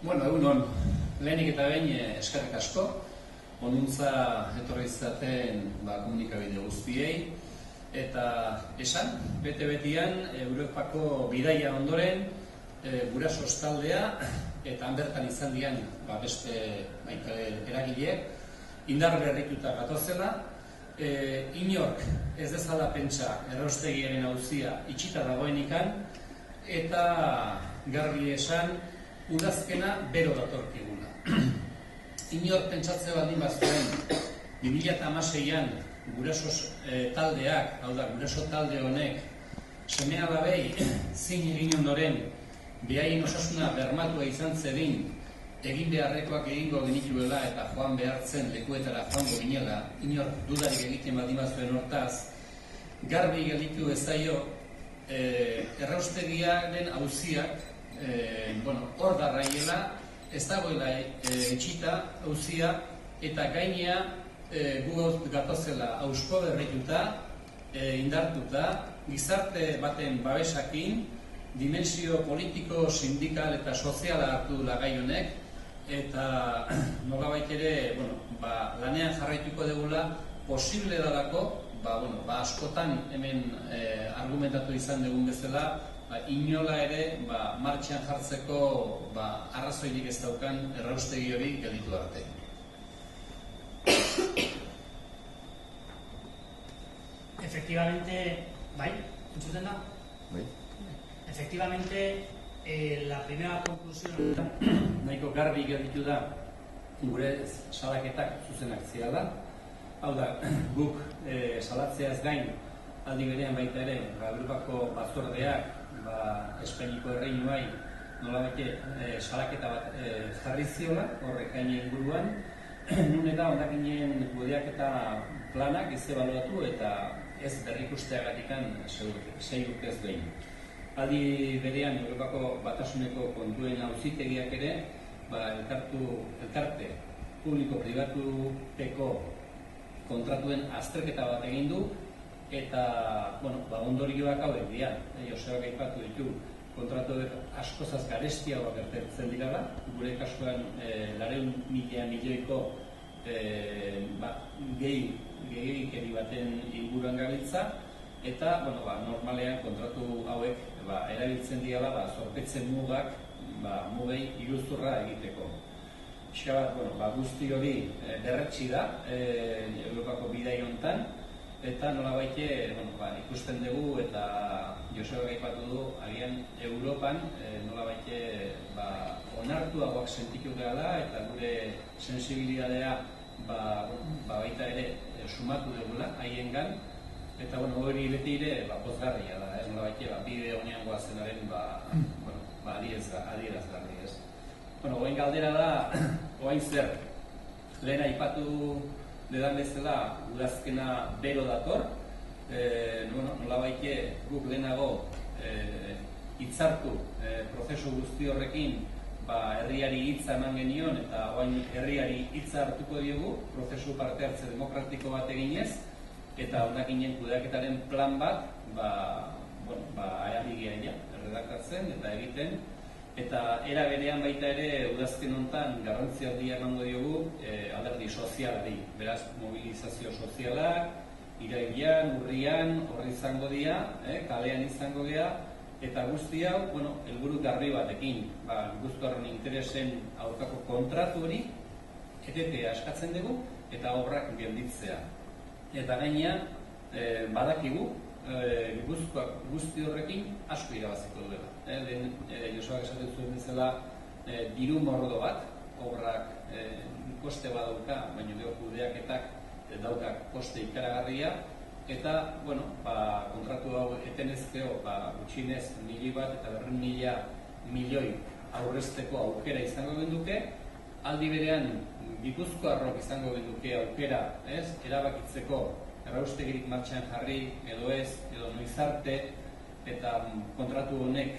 Bueno, egunon, lehenik eta behin eskerrik asko, onuntza etorri izaten komunikabide guztiei, eta esan, bete-betian Europako bidaia ondoren gurasos taldea, eta hanbertan izan dian beste eragileek, indar berrituta gatozela, inork ez dezala pentsa erraustegiaren auzia itxita dagoenikan, eta garbi esan, udazkena bero datorkigula. Inor pentsatze baldin bazuen 2016an gurasos taldeak, hau da, guraso talde honek seme-alabei zin egin ondoren behaien osasuna bermatua izan zedin egin beharrekoak egingo genituela eta joan behartzen lekuetara joango ginela, inor dudarik egiten baldin bazuen hortaz, garbi gelditu ez zaio erraustegiaren auziak hor darraiela, ez dagoela etxita auzia, eta gainea gu gatozela ausko berrituta, indartuta, gizarte baten babesakin, dimensio politiko, sindikal eta soziala hartu dula gai honek, eta nolabait ere lanean jarraituko dugula posible dalako, askotan hemen argumentatu izan dugun bezala, inola ere martxan jartzeko arrazoirik ez daukan erraustegi hori gelditu arte. Efectivamente, bai, entzuten da? Bai. Efectivamente, la primera conclusión... Nahiko garbi gelditu da gure salaketak zuzenak ziala. Hau da, guk salatzeaz gain, aldi berean baita ere, Europako batzordeak, Espainiko erreinuai nolabait salaketa bat jarri ziola, horrek gaine inguruan, nun eta hondakinen kudeaketa planak ez ebaluatu eta ez berrikusteagatikan sei urtez behin. Aldi berean Europako batasuneko kontuen auzitegiak ere, elkarte publiko-pribatupeko kontratuen azterketa bat egin du, eta ondorioak hauek dira. Joseak aipatu ditu kontratuek askozaz garestiagoak gertatzen direla, gure kasuan 900.000 milioiko gehikeri baten inguruan gabiltza, eta normalean kontratu hauek erabiltzen direla zorpetze mugak mugei iruzurra egiteko. Guzti hori berretsi da Europako bidai hontan, eta nolabait ikusten dugu eta Joseba aipatu du, agian Europan nolabait onartuagoak sentitu gehala eta gure sensibilitatea baita ere sumatu dugula haiengan, eta hori beti ere pozgarria da, nolabait bide honean goazenaren adierazgarri, ez. Oain galdera da, oain zer, lehen aipatu dedan bezala, udazkena bero dator, nolabait guk lehenago hitzartu prozesu guzti horrekin herriari hitza eman genion eta oain herriari hitza hartuko diogu, prozesu parte hartze demokratiko bat eginez, eta hondakinen kudeaketaren plan bat ari gehiagia erredaktatzen eta egiten, eta era berean baita ere udazken honetan garrantzi handia emango diogu alderdi sozialari, beraz mobilizazio sozialak, irailean, urrian, horri izango dira, kalean izango dira, eta guzti hau, helburu garbi batekin, gipuzkoarren interesen aurkako kontratu hori etetea eskatzen dugu eta obrak gelditzea. Eta gainean, badakigu, Gipuzkoak guzti horrekin asko irabaziko duela. Josuak esaten zuen bezala diru mordo bat, obrak koste bat dauka, baina gero kudeaketak daukak koste ikaragarria, eta kontratu hau etenezkeo gutxinez 1.000 bat eta 200.000 milioi aurrezteko aukera izango genduke, aldi berean Gipuzkoarrok izango genduke aukera erabakitzeko erraustegirik martxan jarri, edo ez, edo noiz arte, eta kontratu honek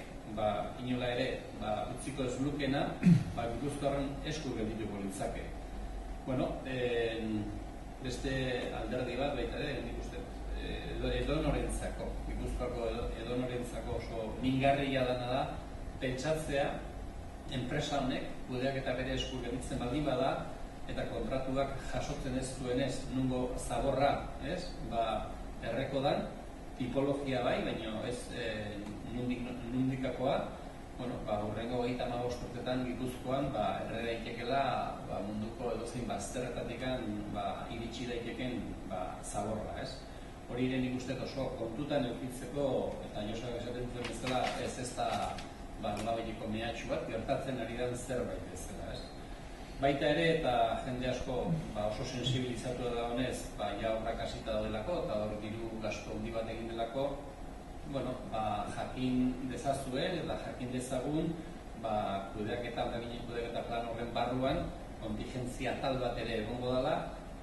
inola ere utziko ez lukena, Gipuzkoarren esku geldituko litzake. Beste alderdi bat baita ere, nik uste, edonorentzako, Gipuzkoako edonorentzako oso mingarria dana da, pentsatzea enpresa honek kudeaketa bere esku gelditzen baldin bada eta kontratuak jasotzen ez duenez nungo zaborra, ez? Erreko dan, tipologia bai, baina ez nundikakoa, hurrengo 35 urtetan Gipuzkoan erre daitekela munduko edozein bazterretatik iritsi daiteken zaborra, ez? Hori ere nik uste oso kontutan edukitzeko, eta Josek esaten duen bezala, ez da nolabaiteko mehatxu bat, gertatzen ari den zerbait bezala, ez? Baita ere, eta jende asko oso sensibilizatu da honez, ja horrak hasita daudelako, eta hor diru gasto handi bat egin delako, jakin dezazuen eta jakin dezagun kudeaketa plan horren barruan kontingentzia tal bat ere egongo dela,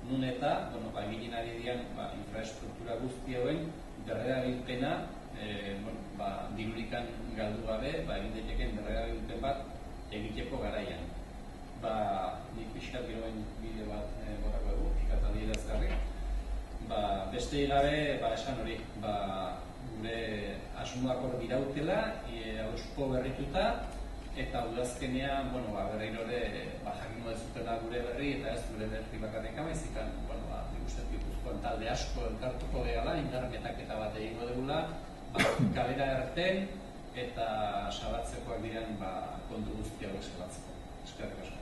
nun eta egin ari dian infraestruktura guzti hauen berrerabilpena dirurikan galdu gabe, egin daiteken berrerabilpen bat egiteko garaian. Nik pixkat giroen bideo bat gorako dugu, pixkat adierazgarri. Beste gabe, esan hori, gure asmoak hor dirautela, hauspo berrituta, eta udazkenean, berriro ere jakingo dezutela gure berri, eta ez gure berri bakarrik amaizik, nik uste Gipuzkoan talde asko elkartuko gehala, indarmetaketa bat egingo dugula, kalera erten, eta salatzekoak diren kontu guzti hauek salatzeko. Eskerrik asko.